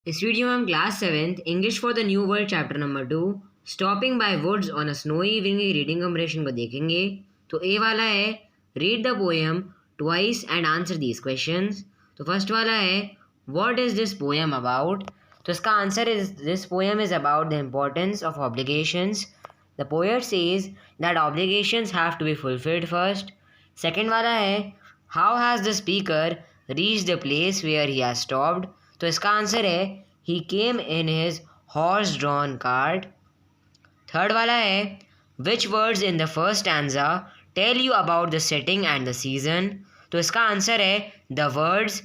इस वीडियो में हम class 7th English for the new world chapter number 2 stopping by woods on a snowy evening की reading comprehension को देखेंगे। तो ए वाला है read the poem twice and answer these questions. तो फर्स्ट वाला है what is this poem about. तो इसका answer is this poem is about the importance of obligations. The poet says that obligations have to be fulfilled first. Second वाला है how has the speaker reach the place where he has stopped. तो इसका answer है he came in his horse drawn cart. Third वाला है which words in the first stanza tell you about the setting and the season. तो इसका answer है the words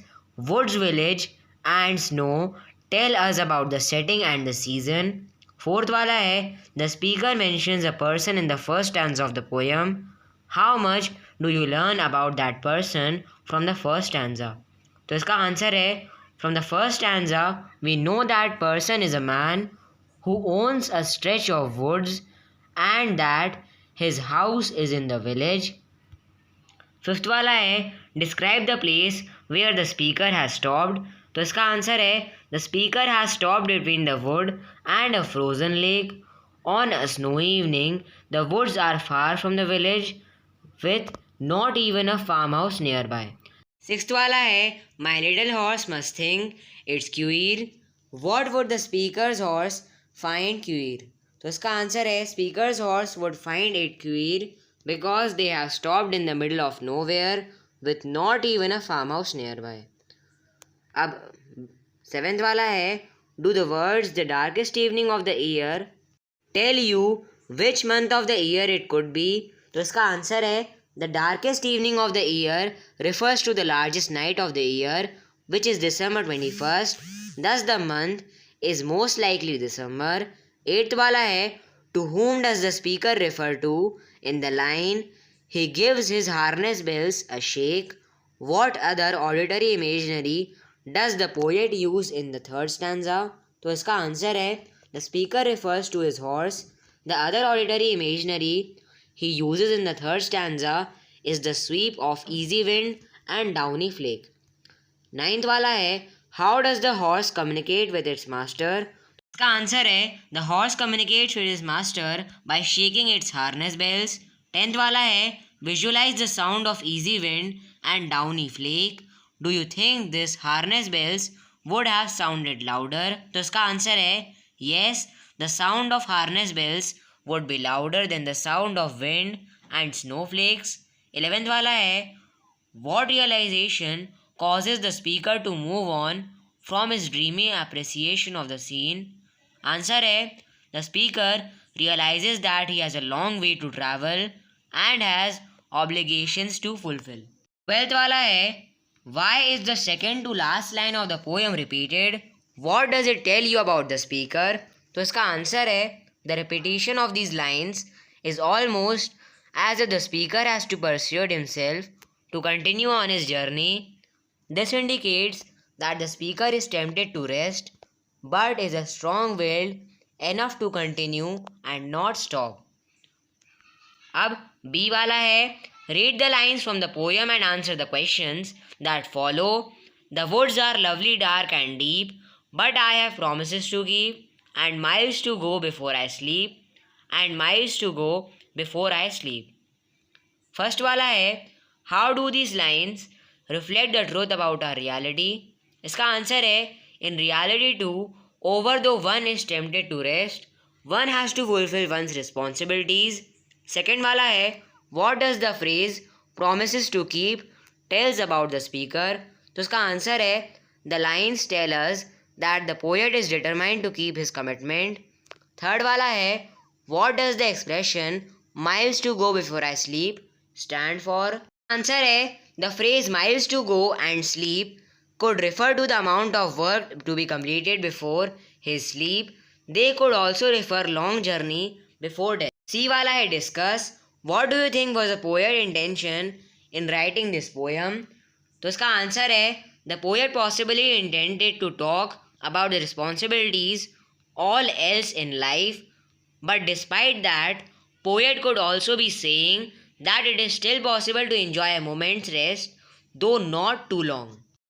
woods village and snow tell us about the setting and the season. Fourth वाला है the speaker mentions a person in the first stanza of the poem. How much do you learn about that person from the first stanza. तो इसका answer है from the first stanza, we know that person is a man who owns a stretch of woods and that his house is in the village. Fifth वाला है describe the place where the speaker has stopped. तो इसका answer है the speaker has stopped between the wood and a frozen lake. On a snowy evening, the woods are far from the village with not even a farmhouse nearby. Sixth वाला है my little horse must think it's queer. What would the speaker's horse find queer. तो इसका answer है speaker's horse would find it queer because they have stopped in the middle of nowhere with not even a farmhouse nearby. अब seventh वाला है do the words the darkest evening of the year tell you which month of the year it could be. तो इसका answer है the darkest evening of the year refers to the largest night of the year, which is December 21st. Thus, the month is most likely December. Eighth वाला है to whom does the speaker refer to in the line he gives his harness bells a shake. What other auditory imaginary does the poet use in the third stanza? तो इसका answer है the speaker refers to his horse. The other auditory imaginary he uses in the third stanza is the sweep of easy wind and downy flake. Ninth वाला है how does the horse communicate with its master. इसका answer है the horse communicates with his master by shaking its harness bells. 10th वाला है visualize the sound of easy wind and downy flake. Do you think this harness bells would have sounded louder? तो इसका answer है yes, the sound of harness bells would be louder than the sound of wind and snowflakes. 11th वाला है what realization causes the speaker to move on from his dreamy appreciation of the scene. Answer है the speaker realizes that he has a long way to travel and has obligations to fulfill. 12th वाला है why is the second to last line of the poem repeated. What does it tell you about the speaker. तो इसका answer है the repetition of these lines is almost as if the speaker has to persuade himself to continue on his journey. This indicates that the speaker is tempted to rest but is a strong-willed enough to continue and not stop. अब B वाला है read the lines from the poem and answer the questions that follow. The woods are lovely, dark and deep, but I have promises to keep and miles to go before I sleep and miles to go before I sleep. First वाला है how do these lines reflect the truth about our reality. इसका answer है in reality too, over though one is tempted to rest, one has to fulfill one's responsibilities. Second वाला है what does the phrase promises to keep tells about the speaker. तो इसका answer है the lines tell us that the poet is determined to keep his commitment. Third वाला है what does the expression miles to go before I sleep stand for. Answer है the phrase miles to go and sleep could refer to the amount of work to be completed before his sleep. They could also refer long journey before death. C वाला है discuss. What do you think was the poet's intention in writing this poem. तो इसका answer है the poet possibly intended to talk about the responsibilities all else in life, but despite that, poet could also be saying that it is still possible to enjoy a moment's rest, though not too long.